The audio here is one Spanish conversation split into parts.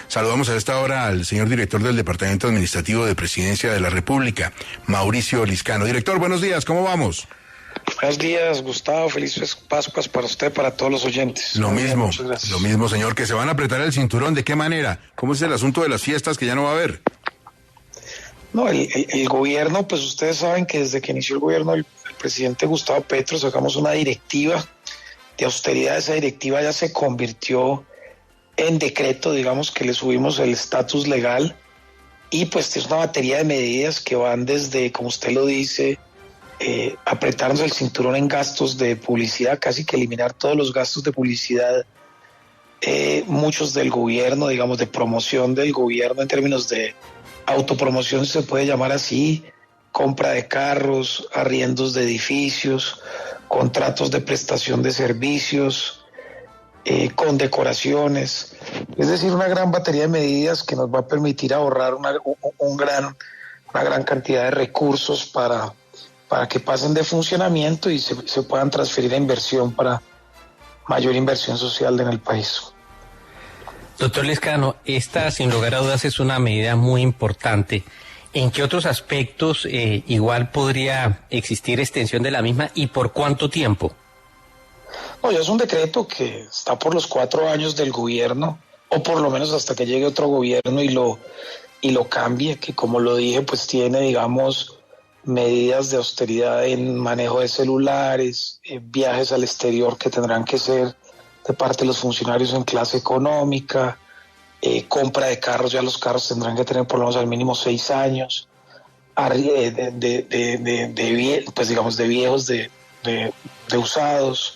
Saludamos a esta hora al señor director del Departamento Administrativo de Presidencia de la República, Mauricio Liscano. Director, buenos días, ¿cómo vamos? Buenos días, Gustavo. Felices Pascuas para usted, para todos los oyentes. Lo mismo, señor, que se van a apretar el cinturón. ¿De qué manera? ¿Cómo es el asunto de las fiestas que ya no va a haber? No, el gobierno, pues ustedes saben que desde que inició el gobierno el presidente Gustavo Petro sacamos una directiva de austeridad. Esa directiva ya se convirtió en decreto, digamos que le subimos el estatus legal y pues es una batería de medidas que van desde, como usted lo dice, apretarnos el cinturón en gastos de publicidad, casi que eliminar todos los gastos de publicidad, muchos del gobierno, digamos, de promoción del gobierno en términos de autopromoción, se puede llamar así, compra de carros, arriendos de edificios, contratos de prestación de servicios, condecoraciones, es decir, una gran batería de medidas que nos va a permitir ahorrar una gran cantidad de recursos para que pasen de funcionamiento y se puedan transferir a inversión para mayor inversión social en el país. Doctor Liscano, esta sin lugar a dudas es una medida muy importante. ¿En qué otros aspectos igual podría existir extensión de la misma y por cuánto tiempo? No, ya es un decreto que está por los 4 años del gobierno, o por lo menos hasta que llegue otro gobierno y lo cambie, que como lo dije, pues tiene, digamos, medidas de austeridad en manejo de celulares, viajes al exterior que tendrán que ser de parte de los funcionarios en clase económica, compra de carros, ya los carros tendrán que tener por lo menos al mínimo 6 años, pues digamos de viejos, de usados,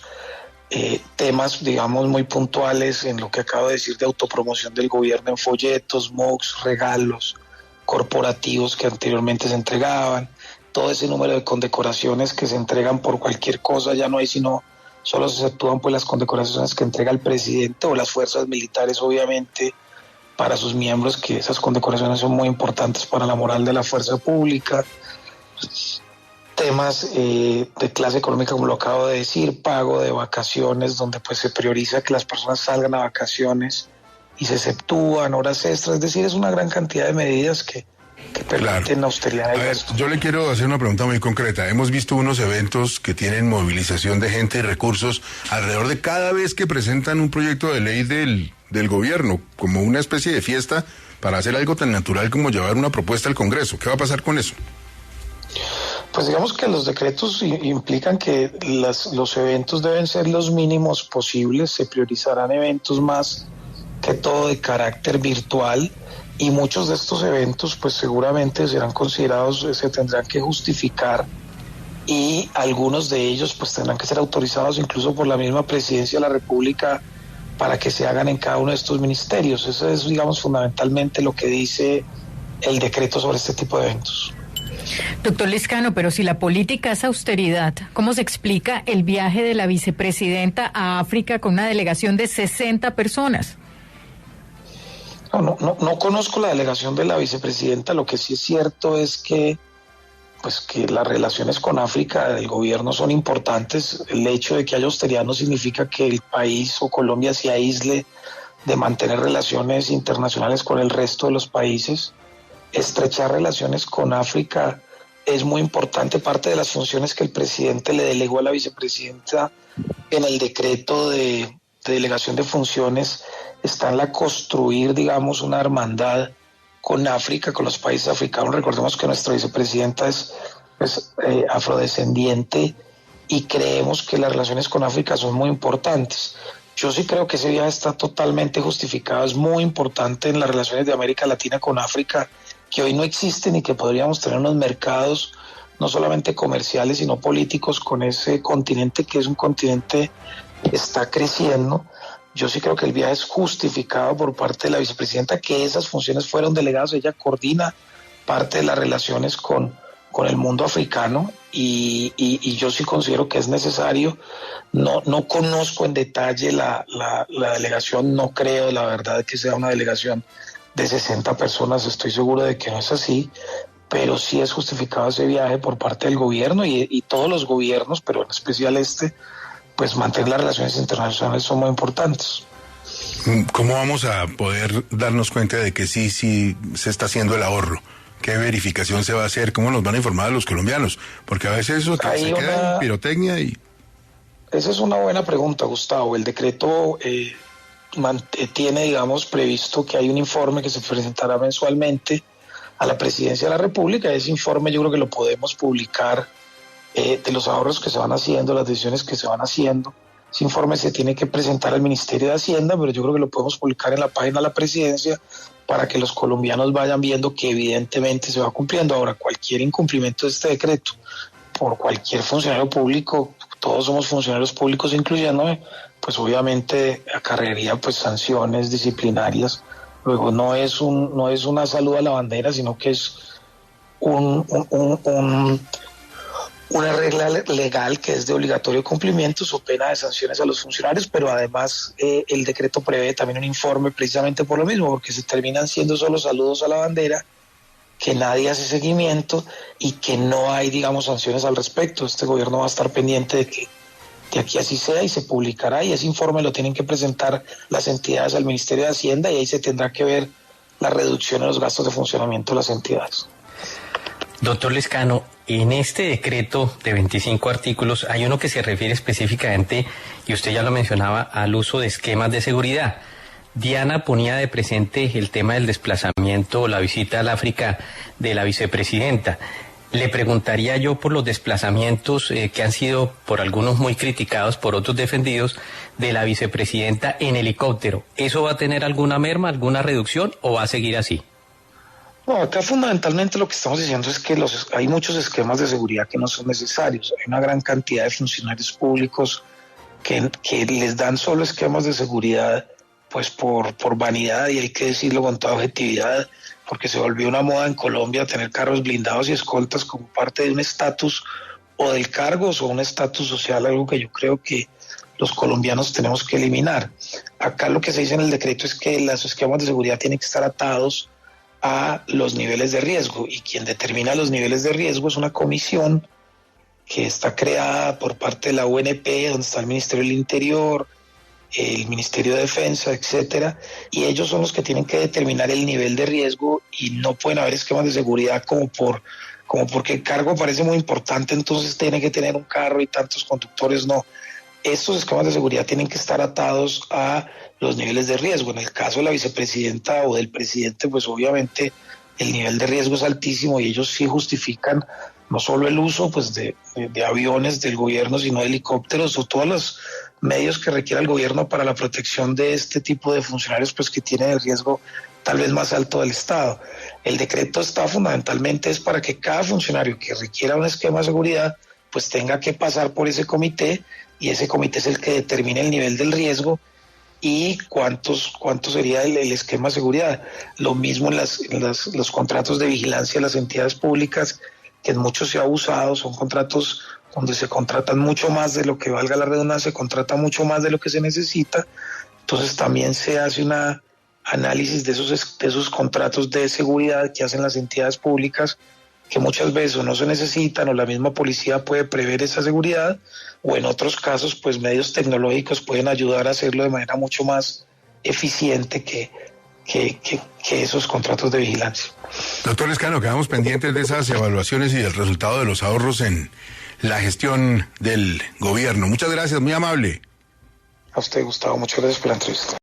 temas digamos muy puntuales en lo que acabo de decir de autopromoción del gobierno en folletos, mugs, regalos corporativos que anteriormente se entregaban, todo ese número de condecoraciones que se entregan por cualquier cosa, ya no hay sino, solo se efectúan pues las condecoraciones que entrega el presidente o las fuerzas militares, obviamente, para sus miembros, que esas condecoraciones son muy importantes para la moral de la fuerza pública. Temas de clase económica, como lo acabo de decir, pago de vacaciones, donde pues se prioriza que las personas salgan a vacaciones y se exceptúan horas extras, es decir, es una gran cantidad de medidas que permiten austeridad. A ver, yo le quiero hacer una pregunta muy concreta. Hemos visto unos eventos que tienen movilización de gente y recursos alrededor de cada vez que presentan un proyecto de ley del gobierno, como una especie de fiesta para hacer algo tan natural como llevar una propuesta al Congreso. ¿Qué va a pasar con eso? Pues digamos que los decretos implican que los eventos deben ser los mínimos posibles, se priorizarán eventos más que todo de carácter virtual, y muchos de estos eventos pues seguramente serán considerados, se tendrán que justificar, y algunos de ellos pues tendrán que ser autorizados incluso por la misma Presidencia de la República para que se hagan en cada uno de estos ministerios. Eso es, digamos, fundamentalmente lo que dice el decreto sobre este tipo de eventos. Doctor Liscano, pero si la política es austeridad, ¿cómo se explica el viaje de la vicepresidenta a África con una delegación de 60 personas? No conozco la delegación de la vicepresidenta. Lo que sí es cierto es que las relaciones con África del gobierno son importantes. El hecho de que haya austeridad no significa que el país o Colombia se aísle de mantener relaciones internacionales con el resto de los países. Estrechar relaciones con África es muy importante. Parte de las funciones que el presidente le delegó a la vicepresidenta en el decreto de delegación de funciones está en la construir, digamos, una hermandad con África, con los países africanos. Recordemos que nuestra vicepresidenta es afrodescendiente y creemos que las relaciones con África son muy importantes. Yo sí creo que ese viaje está totalmente justificado, es muy importante en las relaciones de América Latina con África, que hoy no existen y que podríamos tener unos mercados no solamente comerciales, sino políticos con ese continente, que es un continente que está creciendo. Yo sí creo que el viaje es justificado por parte de la vicepresidenta, que esas funciones fueron delegadas. Ella coordina parte de las relaciones con el mundo africano y yo sí considero que es necesario. No conozco en detalle la delegación, no creo la verdad que sea una delegación de 60 personas, estoy seguro de que no es así, pero sí es justificado ese viaje por parte del gobierno y todos los gobiernos, pero en especial pues mantener las relaciones internacionales son muy importantes. ¿Cómo vamos a poder darnos cuenta de que sí se está haciendo el ahorro? ¿Qué verificación se va a hacer? ¿Cómo nos van a informar a los colombianos? Porque a veces eso se queda en pirotecnia y... Esa es una buena pregunta, Gustavo. El decreto tiene, digamos, previsto que hay un informe que se presentará mensualmente a la Presidencia de la República. Ese informe yo creo que lo podemos publicar de los ahorros que se van haciendo, las decisiones que se van haciendo. Ese informe se tiene que presentar al Ministerio de Hacienda, pero yo creo que lo podemos publicar en la página de la Presidencia para que los colombianos vayan viendo que evidentemente se va cumpliendo. Ahora, cualquier incumplimiento de este decreto por cualquier funcionario público, todos somos funcionarios públicos incluyéndome, pues obviamente acarrearía pues sanciones disciplinarias. Luego no es una salud a la bandera, sino que es una regla legal que es de obligatorio cumplimiento, so pena de sanciones a los funcionarios, pero además el decreto prevé también un informe precisamente por lo mismo, porque se terminan siendo solo saludos a la bandera, que nadie hace seguimiento y que no hay, digamos, sanciones al respecto. Este gobierno va a estar pendiente de que de aquí así sea y se publicará, y ese informe lo tienen que presentar las entidades al Ministerio de Hacienda y ahí se tendrá que ver la reducción en los gastos de funcionamiento de las entidades. Doctor Lescano, en este decreto de 25 artículos hay uno que se refiere específicamente, y usted ya lo mencionaba, al uso de esquemas de seguridad. Diana ponía de presente el tema del desplazamiento o la visita al África de la vicepresidenta. Le preguntaría yo por los desplazamientos que han sido por algunos muy criticados, por otros defendidos, de la vicepresidenta en helicóptero. ¿Eso va a tener alguna merma, alguna reducción o va a seguir así? No, acá fundamentalmente lo que estamos diciendo es que hay muchos esquemas de seguridad que no son necesarios. Hay una gran cantidad de funcionarios públicos que les dan solo esquemas de seguridad pues por vanidad, y hay que decirlo con toda objetividad, porque se volvió una moda en Colombia tener carros blindados y escoltas como parte de un estatus o del cargo o un estatus social, algo que yo creo que los colombianos tenemos que eliminar. Acá lo que se dice en el decreto es que los esquemas de seguridad tienen que estar atados a los niveles de riesgo, y quien determina los niveles de riesgo es una comisión que está creada por parte de la UNP, donde está el Ministerio del Interior, el Ministerio de Defensa, etcétera, y ellos son los que tienen que determinar el nivel de riesgo, y no pueden haber esquemas de seguridad como porque el cargo parece muy importante, entonces tiene que tener un carro y tantos conductores. No, estos esquemas de seguridad tienen que estar atados a los niveles de riesgo. En el caso de la vicepresidenta o del presidente, pues obviamente el nivel de riesgo es altísimo, y ellos sí justifican no solo el uso pues de aviones del gobierno, sino de helicópteros o todos los medios que requiera el gobierno para la protección de este tipo de funcionarios pues que tienen el riesgo tal vez más alto del Estado. El decreto está fundamentalmente es para que cada funcionario que requiera un esquema de seguridad pues tenga que pasar por ese comité, y ese comité es el que determina el nivel del riesgo y cuánto sería el esquema de seguridad. Lo mismo en los contratos de vigilancia de las entidades públicas, que en muchos se ha abusado, son contratos donde se contratan mucho más de lo que, valga la redundancia, se contrata mucho más de lo que se necesita. Entonces también se hace un análisis de esos contratos de seguridad que hacen las entidades públicas, que muchas veces o no se necesitan, o la misma policía puede prever esa seguridad, o en otros casos pues medios tecnológicos pueden ayudar a hacerlo de manera mucho más eficiente que esos contratos de vigilancia. Doctor Lescano, quedamos pendientes de esas evaluaciones y del resultado de los ahorros en la gestión del gobierno. Muchas gracias, muy amable. A usted, Gustavo, muchas gracias por la entrevista.